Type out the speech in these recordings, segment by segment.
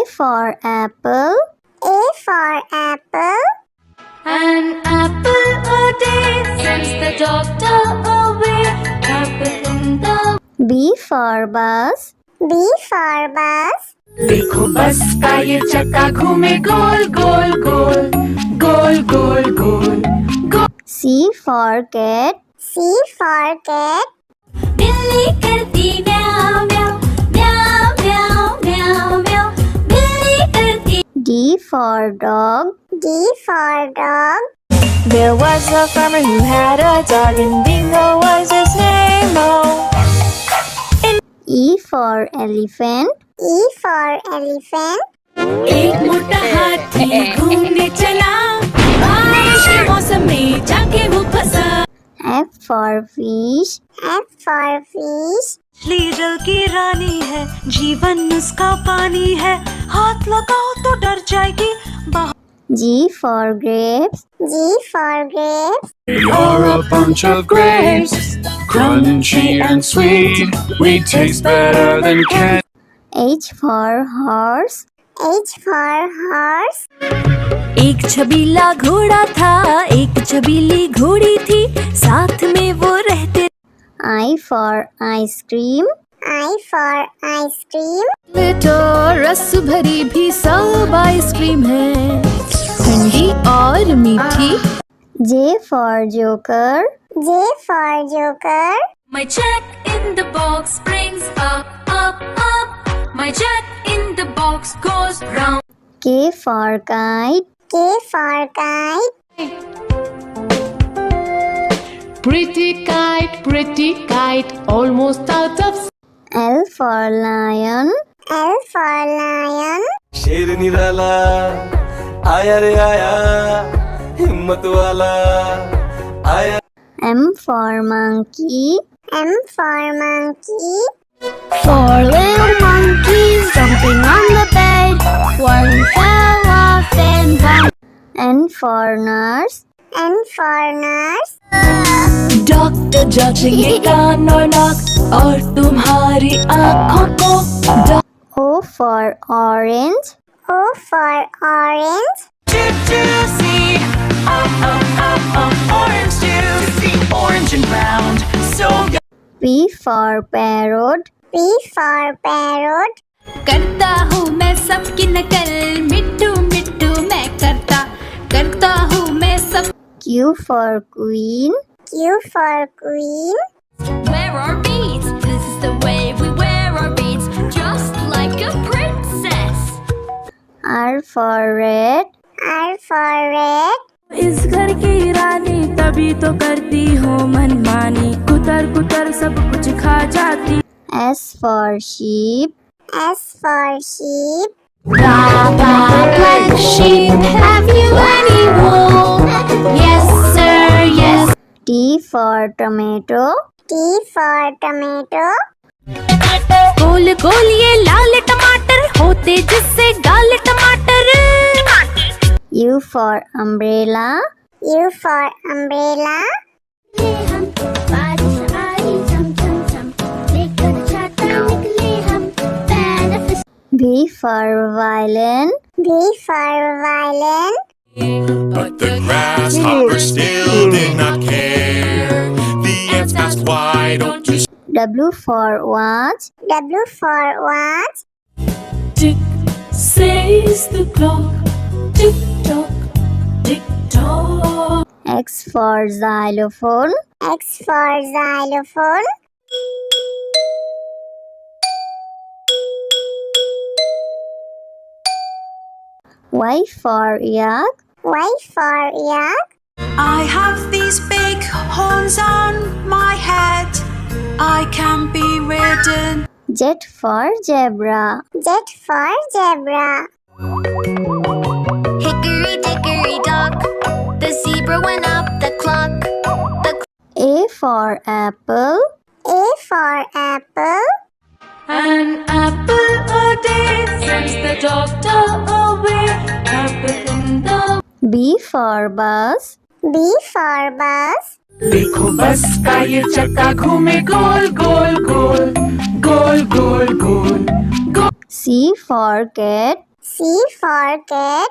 for apple. A for apple. An apple a day sends the doctor away. Apple in the B for bus. B for bus. देखो बस का ये चक्का घूमे गोल गोल गोल गोल गोल गोल गोल। C for cat. C for cat. बिल्ली करती म्याऊ म्याऊ म्याऊ म्याऊ म्याऊ म्याऊ। बिल्ली करती। D for dog. D for dog. There was a farmer who had a dog, and Bingo was his name. Oh. E for elephant. E for elephant. एक मोटा हाथी घूमने चला, बारिश के मौसम में जाके वो फंसा। F for fish. F for fish. मछली जल की रानी है, जीवन उसका पानी है, हाथ लगाओ तो डर जाएगी। G for grapes. G for grapes. You're a bunch of grapes, crunchy and sweet. We taste better than candy. H for horse. H for horse. एक छबीला घोड़ा था, एक छबीली घोड़ी थी, साथ में वो रहते। I for ice cream. I for ice cream. तो रस भरी भी सब आइसक्रीम है, ठंडी और मीठी। J for joker. J for joker. My jack in the box brings up up up. My jack in the box goes round. K for kite. K for kite. pretty kite, almost out of. L for lion. L for lion. शेर निराला आया रे आया, हिम्मत वाला आया। M for monkey. M for monkey. Four little monkeys jumping on the bed. One fell off and bumped. N for nurse. N for nurse. Doctor जांचेंगे कान और नाक और तुम्हारी आँखों को। O for orange. O for orange. Orange juice, orange and round, so good. P for parrot. P for parrot. करता हूँ मैं सबकी नकल, मिट्टू मिट्टू मैं करता हूँ मैं सब। Q for queen. Q for queen. Wear our beads, this is the way we wear our beads, just like a princess. R for red. R for red. इस घर की रानी तभी तो करती हो मनमानी, कुतर कुतर सब कुछ खा जाती। S for sheep. S for sheep. Black sheep, have you any wool? Yes sir, yes. T for tomato. T for tomato. गोल गोल ये लाल टमाटर होते जिससे गाल टमाटर। U for umbrella. U for umbrella. V for violin. V for violin. But the grasshopper still did not care. The ants asked, why don't you? W for watch. W for watch. Tick says the clock, tick tock, tick tock. X for xylophone. X for xylophone. Y for yak. Y for yak. I have these big horns on my head, I can be ridden. Z for zebra. Z for zebra. Hickory dickory dock, the zebra went up the clock. A for apple. A for apple. An apple a day sends the doctor away. Apple in the. B for bus. B for bus. देखो बस का ये चक्का घूमे गोल गोल गोल गोल गोल गोल गोल। C for cat. C for cat.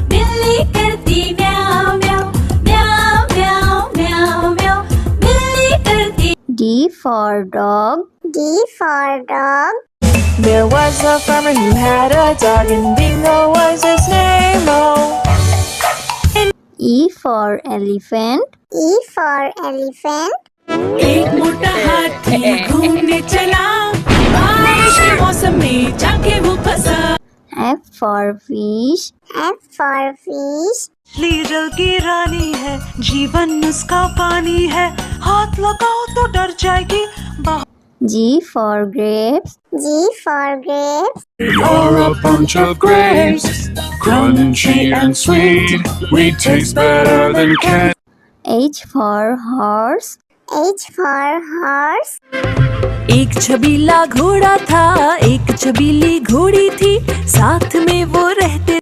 बिल्ली करती म्याऊ म्याऊ म्याऊ म्याऊ म्याऊ म्याऊ बिल्ली करती D for dog. D for dog. There was a farmer who had a dog, and Bingo was his name. Oh, E for elephant. E for elephant. एक मोटा हाथी घूमने चला, बारिश के मौसम में जाके वो फंसा। F for fish. F for fish. मछली जल की रानी है, जीवन उसका पानी है, हाथ लगाओ तो डर जाएगी। G for grapes. G for grapes. You're a bunch of grapes, crunchy and sweet. We taste better than candy. H for horse. H for horse. एक छबीला घोड़ा था, एक छबीली घोड़ी थी, साथ में वो रहते।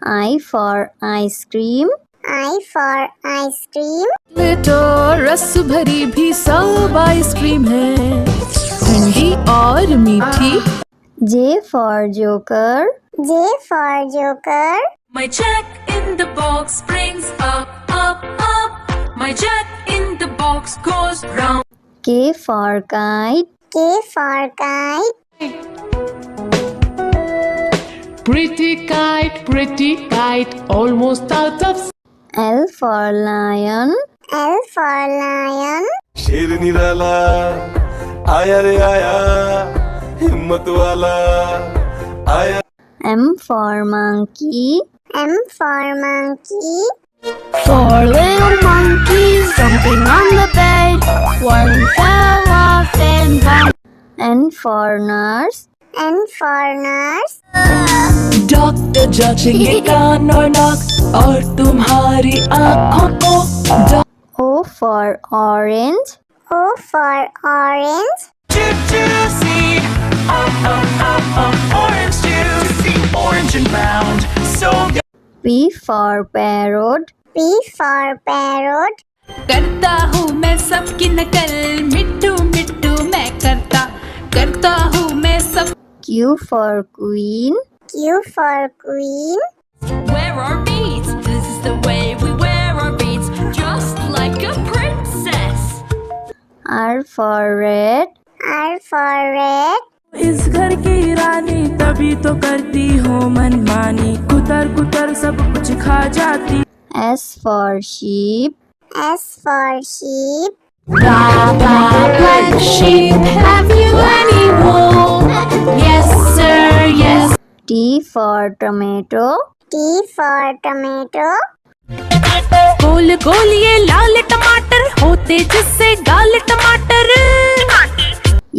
I for ice cream. I for ice cream. तो रस भरी भी सब आइसक्रीम है, ठंडी और मीठी। J for joker. J for joker. My jack in the box brings up up up My jack in the box goes round K for kite. K for kite. Pretty kite, almost out of L for lion. L for lion. शेर निराला आया रे आया, हिम्मत वाला आया। M for monkey. M for monkey. Four little monkeys jumping on the bed. One fell off and bumped. N for nurse. N for nurse. Doctor जांचेंगे कान और नाक और तुम्हारी आँखों को। O for orange. O for orange. Orange juice, orange and round, so good. P for parrot. P for parrot. करता हूँ मैं सबकी नकल मिट्टू मिट्टू मैं करता हूँ मैं सब Q for queen. Q for queen. Wear our beads, this is the way we wear our beads Just like a princess R for red. R for red. इस घर की रानी तभी तो करती हो मनमानी, कुतर कुतर सब कुछ खा जाती। S for sheep. S for sheep. Black sheep, have you any wool? Yes sir, yes T for tomato. T for tomato. गोल गोल ये लाल टमाटर होते जिससे गाल टमाटर।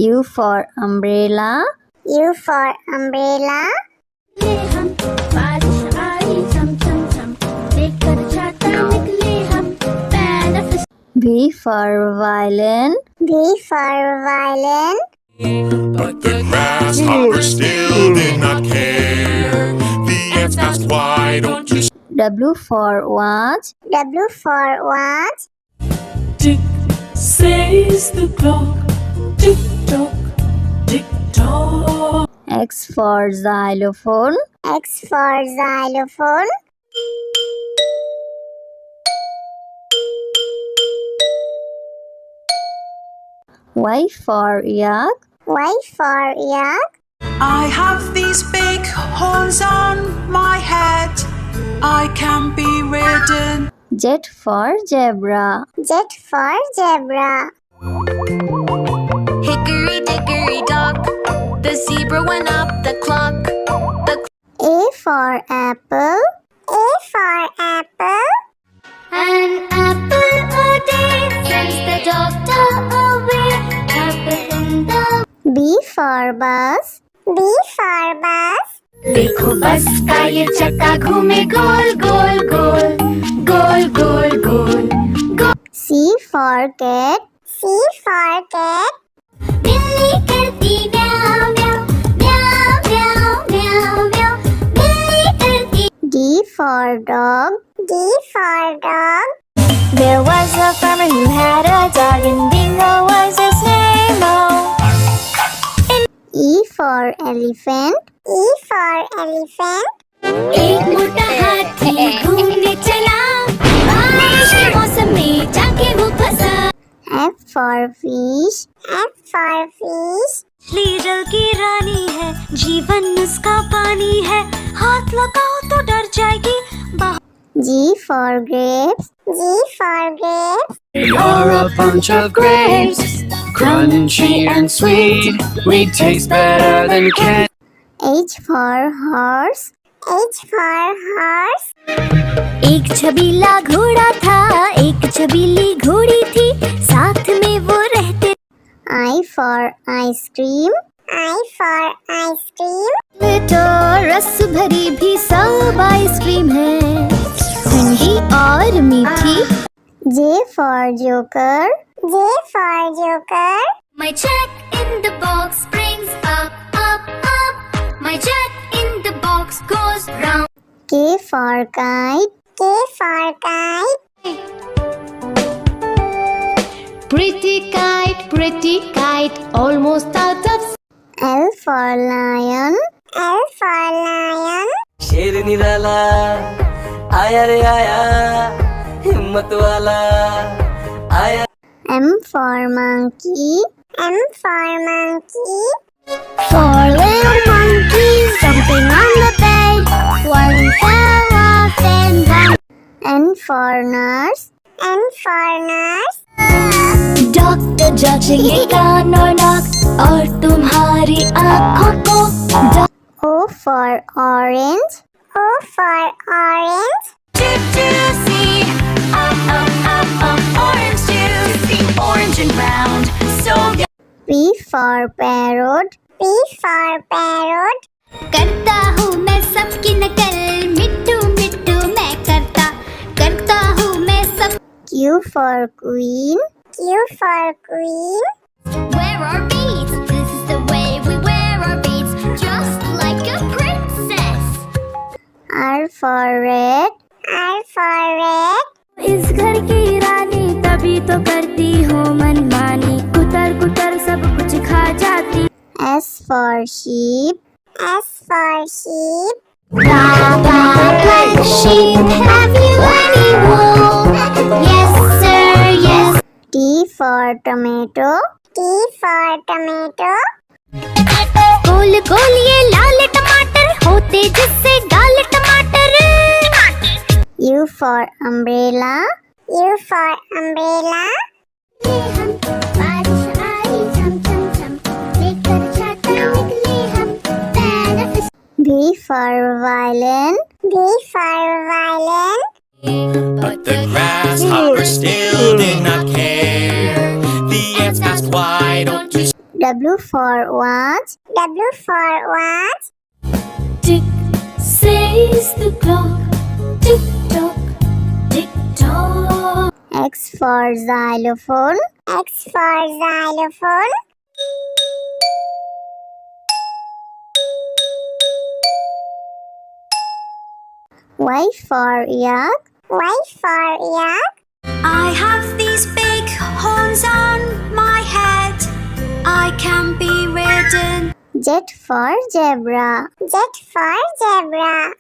U for umbrella. U for umbrella. V for violin. V for violin. But the grasshopper still did not care. The ants asked, why don't you W for watch. W for watch. Tick says the clock, tick tock, tick tock. X for xylophone. X for xylophone. Y for yak. Y for yak. I have these big horns on my head. I can be ridden. Z for zebra. Z for zebra. Hickory dickory dock The zebra went up the clock A for apple. A for apple. An apple a day sends the doctor away. Apple in the B for bus. B for bus. देखो बस का ये चक्का घूमे गोल गोल गोल गोल गोल गोल गोल। C for cat. C for cat. बिल्ली करती म्याऊ म्याऊ म्याऊ म्याऊ म्याऊ म्याऊ बिल्ली करती। D for dog. D for dog. There was a farmer who had a dog, and Bingo was his name. Oh. E for elephant. E for elephant. एक मोटा हाथी घूमने चला, बारिश के मौसम में जाके वो फंसा। F for fish. F for fish. मछली जल की रानी है, जीवन उसका पानी है, हाथ लगाओ तो डर जाएगी। G for grapes. G for grapes. You're a bunch of grapes, crunchy and sweet. We taste better than candy. H for horse. H for horse. एक छबीला घोड़ा था, एक छबीली घोड़ी थी, साथ में वो रहते। I for ice cream. I for ice cream. तो रस भरी भी सब आइसक्रीम है, ठंडी और मीठी। J for joker. J for joker. My jack in the box brings up, up, up. My jack in the box goes round. K for kite. K for kite. pretty kite, almost out of. L for lion. L for lion. शेर निराला आया रे आया, हिम्मत वाला आया। M for monkey. M for monkey. Four little monkeys jumping on the bed. One fell off and bumped. N for nurse. N for nurse. Doctor जांचेंगे कान और नाक और तुम्हारी आँखों को। O for orange. O for orange. Juicy, orange juicy, orange and round, so good. P for parrot. P for parrot. करता हूँ मैं सबकी नकल, मिट्टू मिट्टू मैं करता हूँ मैं सब। Q for queen. Q for queen. Wear our beads, this is the way we wear our beads, just like a princess. R for red. R for red. इस घर की रानी तभी तो करती हूँ मनमानी, कुतर कुतर सब कुछ खा जाती। S for sheep. S for sheep. Black sheep, have you any wool? Yes sir, yes. T for tomato. T for tomato. गोल गोल ये लाल टमाटर होते जिससे गाल टमाटर। U for umbrella. U for umbrella. V for violin. V for violin. But the grasshopper still did not care. The ants asked, why don't you W for watch. W for watch. Tick says the clock, tick tock, tick tock. X for xylophone. X for xylophone. Y for yak. Y for yak. I have these big horns on my head, I can be ridden. Z for zebra. Z for zebra.